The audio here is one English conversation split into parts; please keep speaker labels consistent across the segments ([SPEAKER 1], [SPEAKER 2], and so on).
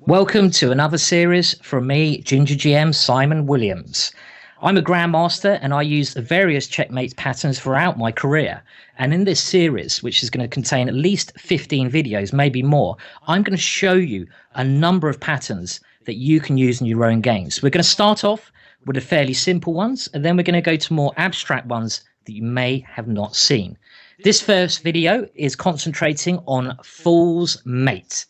[SPEAKER 1] Welcome to another series from me, Ginger GM Simon Williams. I'm a grandmaster and I use various checkmate patterns throughout my career. And in this series, which is going to contain at least 15 videos, maybe more, I'm going to show you a number of patterns that you can use in your own games. We're going to start off with the fairly simple ones, and then we're going to go to more abstract ones that you may have not seen. This first video is concentrating on fool's mate,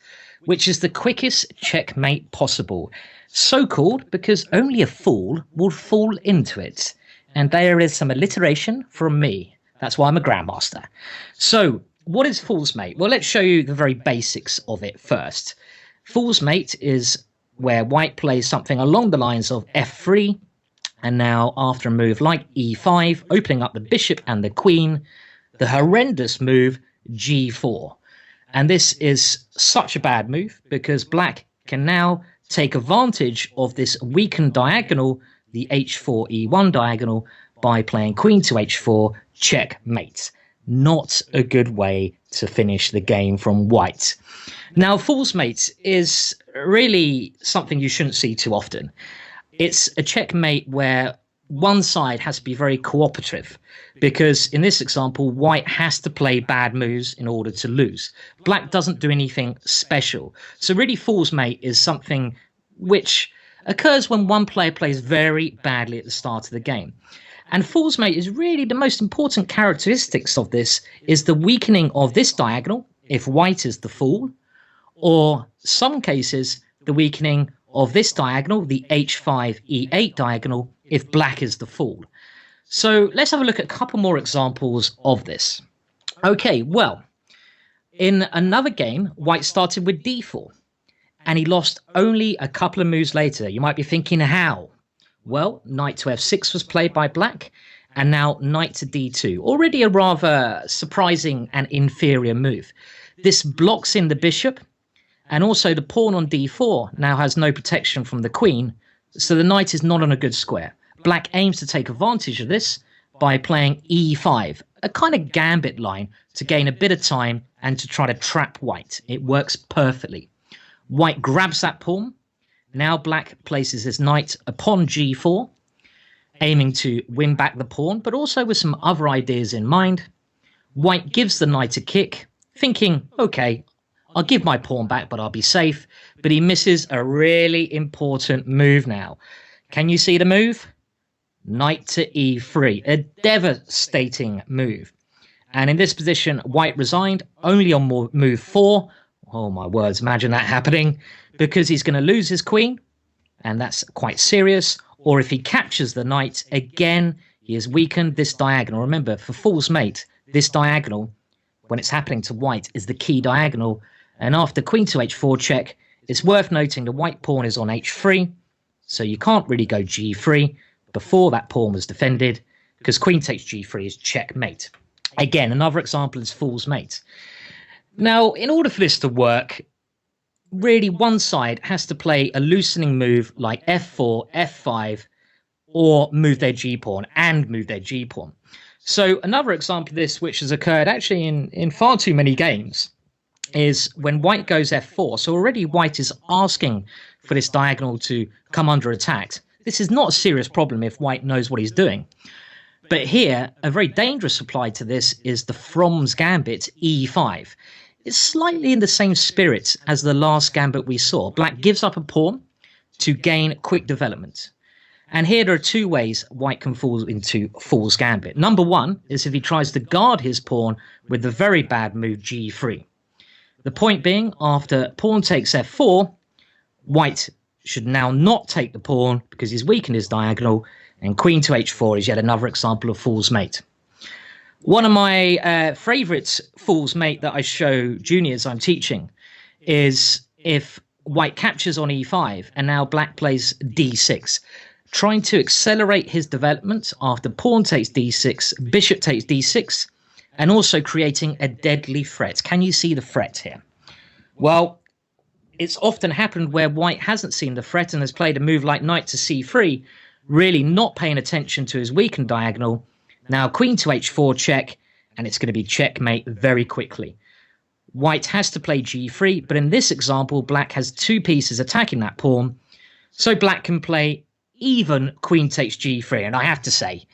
[SPEAKER 1] which is the quickest checkmate possible. So called because only a fool will fall into it. And there is some alliteration from me. That's why I'm a grandmaster. So what is fool's mate? Well, let's show you the very basics of it first. Fool's mate is where white plays something along the lines of f3, and now after a move like e5, opening up the bishop and the queen, the horrendous move g4. And this is such a bad move because black can now take advantage of this weakened diagonal, the h4 e1 diagonal, by playing queen to h4, checkmate. Not a good way to finish the game from white. Now, fool's mate is really something you shouldn't see too often. It's a checkmate where one side has to be very cooperative, because in this example, white has to play bad moves in order to lose. Black doesn't do anything special. So really, fool's mate is something which occurs when one player plays very badly at the start of the game. And fool's mate is really the most important characteristics of this is the weakening of this diagonal, if white is the fool, or some cases, the weakening of this diagonal, the h5 e8 diagonal, if black is the fool. So let's have a look at a couple more examples of this. Okay, well, in another game, white started with d4, and he lost only a couple of moves later. You might be thinking, how? Well, knight to f6 was played by black, and now knight to d2. Already a rather surprising and inferior move. This blocks in the bishop, and also the pawn on d4 now has no protection from the queen, so the knight is not on a good square. Black aims to take advantage of this by playing e5, a kind of gambit line to gain a bit of time and to try to trap white. It works perfectly. White grabs that pawn. Now black places his knight upon g4, aiming to win back the pawn, but also with some other ideas in mind. White gives the knight a kick, thinking, okay, I'll give my pawn back, but I'll be safe. But he misses a really important move now. Can you see the move? Knight to e3, a devastating move. And in this position, white resigned only on move 4. Oh my words, imagine that happening, because he's going to lose his queen, and that's quite serious. Or if he captures the knight, again, he has weakened this diagonal. Remember, for fool's mate, this diagonal, when it's happening to white, is the key diagonal. And after queen to h4 check, it's worth noting the white pawn is on h3, so you can't really go g3 before that pawn was defended, because queen takes g3 is checkmate. Again, another example is fool's mate. Now, in order for this to work, really one side has to play a loosening move like f4, f5, or move their g-pawn and move their g-pawn. So another example of this, which has occurred actually in far too many games, is when white goes f4. So already white is asking for this diagonal to come under attack. This is not a serious problem if white knows what he's doing. But here, a very dangerous reply to this is the From's gambit, e5. It's slightly in the same spirit as the last gambit we saw. Black gives up a pawn to gain quick development. And here there are two ways white can fall into fool's gambit. Number one is if he tries to guard his pawn with the very bad move g3. The point being, after pawn takes f4, white should now not take the pawn because he's weakened his diagonal, and queen to h4 is yet another example of fool's mate. One of my favourite fool's mate that I show juniors I'm teaching is if white captures on e5 and now black plays d6, trying to accelerate his development after pawn takes d6, bishop takes d6, and also creating a deadly threat. Can you see the threat here? Well, it's often happened where white hasn't seen the threat and has played a move like knight to c3, really not paying attention to his weakened diagonal. Now queen to h4 check, and it's going to be checkmate very quickly. White has to play g3, but in this example, black has two pieces attacking that pawn. So black can play even queen takes g3. And I have to say,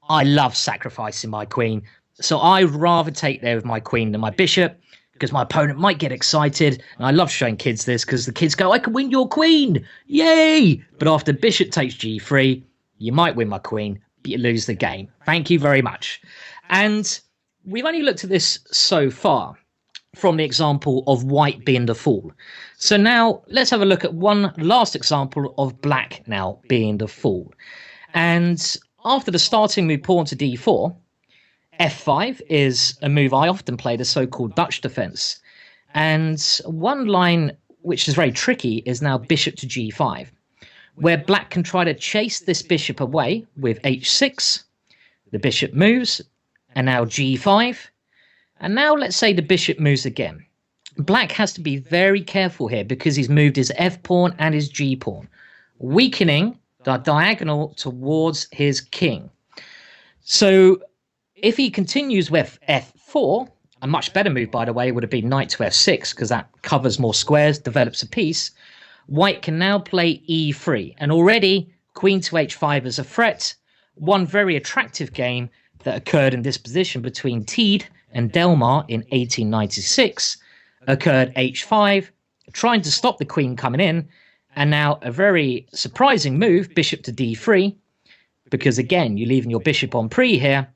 [SPEAKER 1] I love sacrificing my queen. So I'd rather take there with my queen than my bishop, because my opponent might get excited. And I love showing kids this because the kids go, I can win your queen. Yay! But after bishop takes g3, you might win my queen, but you lose the game. Thank you very much. And we've only looked at this so far from the example of white being the fool. So now let's have a look at one last example of black now being the fool. And after the starting move pawn to d4, f5 is a move I often play, the so-called Dutch defense. And one line which is very tricky is now bishop to g5, where black can try to chase this bishop away with h6. The bishop moves, and now g5. And now let's say the bishop moves again. Black has to be very careful here because he's moved his f-pawn and his g-pawn, weakening the diagonal towards his king. So if he continues with f4, a much better move, by the way, would have been knight to f6 because that covers more squares, develops a piece. White can now play e3, and already queen to h5 is a threat. One very attractive game that occurred in this position between Teed and Delmar in 1896 occurred h5, trying to stop the queen coming in, and now a very surprising move, bishop to d3, because again, you're leaving your bishop on pre here.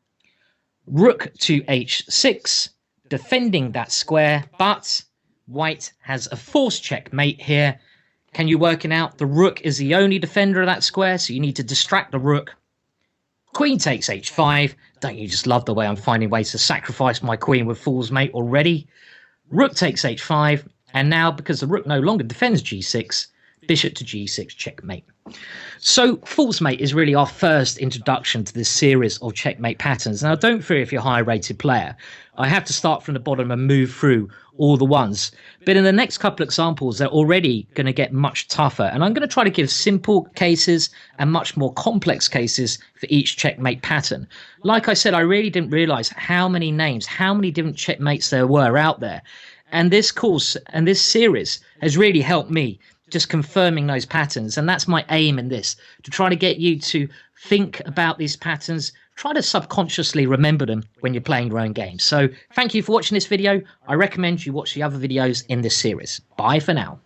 [SPEAKER 1] Rook to h6, defending that square, but white has a forced checkmate here. Can you work it out? The rook is the only defender of that square, so you need to distract the rook. Queen takes h5. Don't you just love the way I'm finding ways to sacrifice my queen with fool's mate already? Rook takes h5, and now because the rook no longer defends g6, bishop to g6 checkmate. So fool's mate is really our first introduction to this series of checkmate patterns. Now don't fear if you're a high rated player. I have to start from the bottom and move through all the ones. But in the next couple of examples, they're already going to get much tougher. And I'm going to try to give simple cases and much more complex cases for each checkmate pattern. Like I said, I really didn't realize how many names, how many different checkmates there were out there. And this course and this series has really helped me just confirming those patterns. And that's my aim in this, to try to get you to think about these patterns, try to subconsciously remember them when you're playing your own games. So thank you for watching this video. I recommend you watch the other videos in this series. Bye for now.